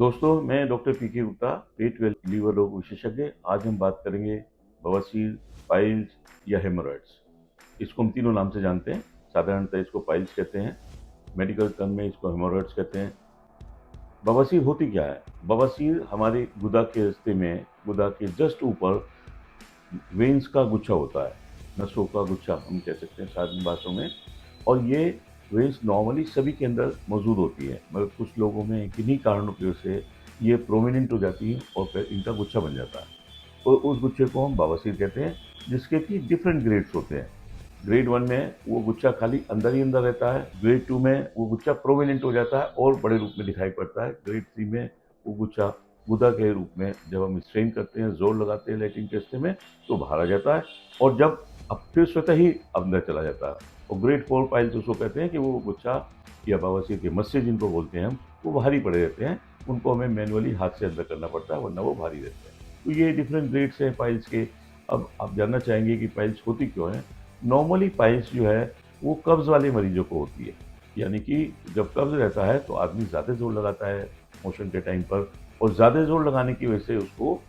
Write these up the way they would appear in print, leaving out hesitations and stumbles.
दोस्तों, मैं doctor P के गुप्ता, पेट व लीवर रोग विशेषज्ञ। आज हम बात करेंगे बवासीर, पाइल्स या हेमोरॉइड्स। इसको हम तीनों नाम से जानते हैं। साधारणतः इसको पाइल्स कहते हैं, मेडिकल टर्म में इसको हेमोरॉइड्स कहते हैं। बवासीर होती क्या है? बवासीर हमारे गुदा के रास्ते में, गुदा के जस्ट ऊपर वेन्स का गुच्छा होता है, नसों का गुच्छा हम कह सकते हैं साधारण भाषा में। और ये वेन्स नॉर्मली सभी के अंदर मौजूद होती है, मगर कुछ लोगों में किन्हीं कारणों की वजह से ये प्रोमिनेंट हो जाती है और फिर इनका गुच्छा बन जाता है। और उस गुच्छे को हम बवासीर कहते हैं, जिसके कि डिफरेंट ग्रेड्स होते हैं। ग्रेड 1 में वो गुच्छा खाली अंदर ही अंदर रहता है। ग्रेड 2 में वो गुच्छा प्रोमिनेंट हो जाता है और बड़े रूप में दिखाई पड़ता है। ग्रेड 3 में वो गुच्छा गुदा के रूप में जब हम स्ट्रेन करते हैं, जोर लगाते हैं लैट्रिन के रास्ते में, तो बाहर आ जाता है। और जब अब फिर स्वतः ही अंदर चला जाता है। और ग्रेड 4 पाइल्स उसको कहते हैं कि वो गुच्छा या बवासीर के मस्से जिनको बोलते हैं हम, वो भारी पड़े रहते हैं। उनको हमें मैनुअली हाथ से अंदर करना पड़ता है, वरना वो भारी रहते हैं। तो ये डिफरेंट ग्रेड्स हैं पाइल्स के। अब आप जानना चाहेंगे कि पाइल्स होती क्यों है। नॉर्मली पाइल्स जो है वो कब्ज वाले मरीजों को होती है। यानी कि जब कब्ज रहता है तो आदमी ज़्यादा जोर लगाता है मोशन के टाइम पर, और ज़्यादा जोर लगाने की वजह से उसको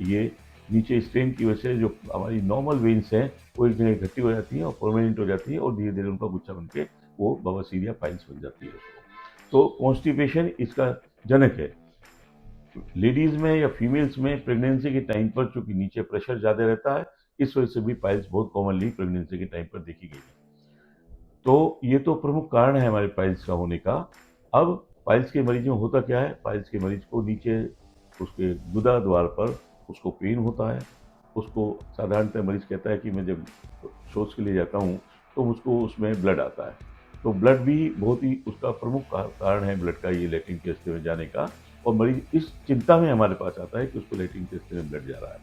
ये नीचे स्ट्रेन की वजह से जो हमारी नॉर्मल वेन्स हैं वो एक जगह इकट्ठी हो जाती हैं और परमानेंट हो जाती है, और धीरे धीरे उनका गुच्छा बन के वो बवासीर या पाइल्स बन जाती है उसको। तो कॉन्स्टिपेशन इसका जनक है। लेडीज में या फीमेल्स में प्रेगनेंसी के टाइम पर चूंकि नीचे प्रेशर ज़्यादा रहता है, इस वजह से भी पाइल्स बहुत कॉमनली प्रेगनेंसी के टाइम पर देखी गई है। तो ये तो प्रमुख कारण है हमारे पाइल्स का होने का। अब पाइल्स के मरीज में होता क्या है? पाइल्स के मरीज को नीचे उसके गुदा द्वार पर उसको पेन होता है। उसको साधारणतः मरीज कहता है कि मैं जब शौच के लिए जाता हूँ तो मुझको उसमें ब्लड आता है। तो ब्लड भी बहुत ही उसका प्रमुख कारण है, ब्लड का ये लैट्रिन के रास्ते में जाने का। और मरीज इस चिंता में हमारे पास आता है कि उसको लैट्रिन के रास्ते में ब्लड जा रहा है।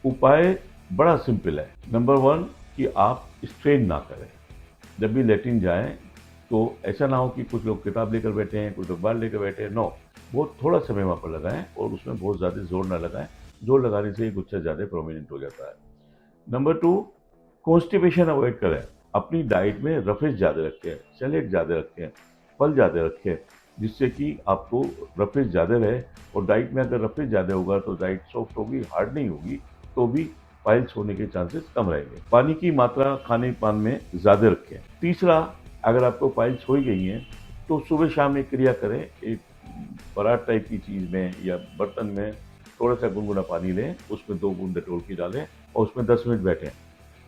उपाय बड़ा सिंपल है। नंबर 1 कि आप स्ट्रेन ना करें। जब भी लैट्रिन जाएं तो ऐसा ना हो कि कुछ लोग किताब लेकर बैठे हैं, कुछ लोग बाल लेकर बैठे हैं। नो, बहुत थोड़ा समय वहाँ पर लगाएं और उसमें बहुत ज़्यादा जोर ना लगाएं। जोर लगाने से गुच्छा ज़्यादा प्रोमिनेंट हो जाता है। नंबर 2, कॉन्स्टिपेशन अवॉइड करें। अपनी डाइट में रफेज ज़्यादा रखें, सैलेड ज़्यादा रखें, फल ज़्यादा रखें, जिससे कि आपको रफेज ज़्यादा रहे। और डाइट में अगर रफेज ज़्यादा होगा तो डाइट सॉफ्ट होगी, हार्ड नहीं होगी, तो भी पाइल्स होने के चांसेस कम रहेंगे। पानी की मात्रा खाने पान में ज़्यादा रखें। तीसरा, अगर आपको पाइल्स हो ही गई हैं तो सुबह शाम एक क्रिया करें। एक परात टाइप की चीज़ में या बर्तन में थोड़ा सा गुनगुना पानी लें, उसमें 2 बूंद डेटॉल की डालें और उसमें 10 मिनट बैठें।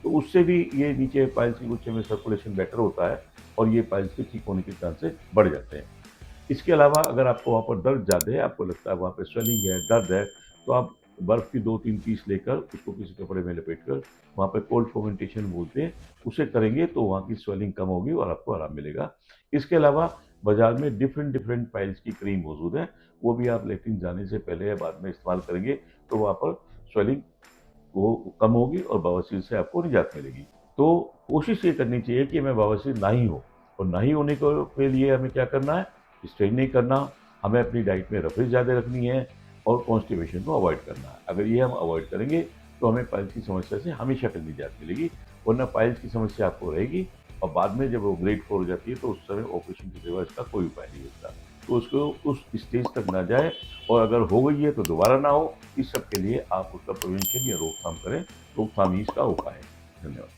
तो उससे भी ये नीचे पाइल्स के गुच्छे में सर्कुलेशन बेटर होता है और ये पाइल्स के ठीक होने के चांसेस बढ़ जाते हैं। इसके अलावा अगर आपको वहाँ पर दर्द ज़्यादा है, आपको लगता है वहाँ पे स्वेलिंग है, दर्द है, तो आप बर्फ़ की 2-3 पीस लेकर उसको किसी कपड़े में लपेटकर, वहाँ पे कोल्ड फोमेंटेशन बोलते हैं, उसे करेंगे तो वहाँ की स्वेलिंग कम होगी और आपको आराम मिलेगा। इसके अलावा बाज़ार में डिफरेंट डिफरेंट पाइल्स की क्रीम मौजूद है, वो भी आप लैट्रिन जाने से पहले या बाद में इस्तेमाल करेंगे तो वहाँ पर स्वेलिंग वो कम होगी और बवासीर से आपको निजात मिलेगी। तो कोशिश ये करनी चाहिए कि हमें बवासीर ना ही हो। और ना ही होने के लिए हमें क्या करना है? स्ट्रेन नहीं करना, हमें अपनी डाइट में रफेज ज़्यादा रखनी है और कॉन्स्टिपेशन को अवॉइड करना है। अगर ये हम अवॉइड करेंगे तो हमें पाइल्स की समस्या से हमेशा के लिए निजात मिलेगी, वरना पाइल्स की समस्या आपको रहेगी। और बाद में जब वो ग्रेड 4 हो जाती है तो उस समय ऑपरेशन के सिवा इसका कोई उपाय नहीं होता। तो उसको उस स्टेज तक ना जाए, और अगर हो गई है तो दोबारा ना हो। इस सब के लिए आप उसका प्रिवेंशन या रोकथाम करें। रोकथाम ही इसका उपाय है। धन्यवाद।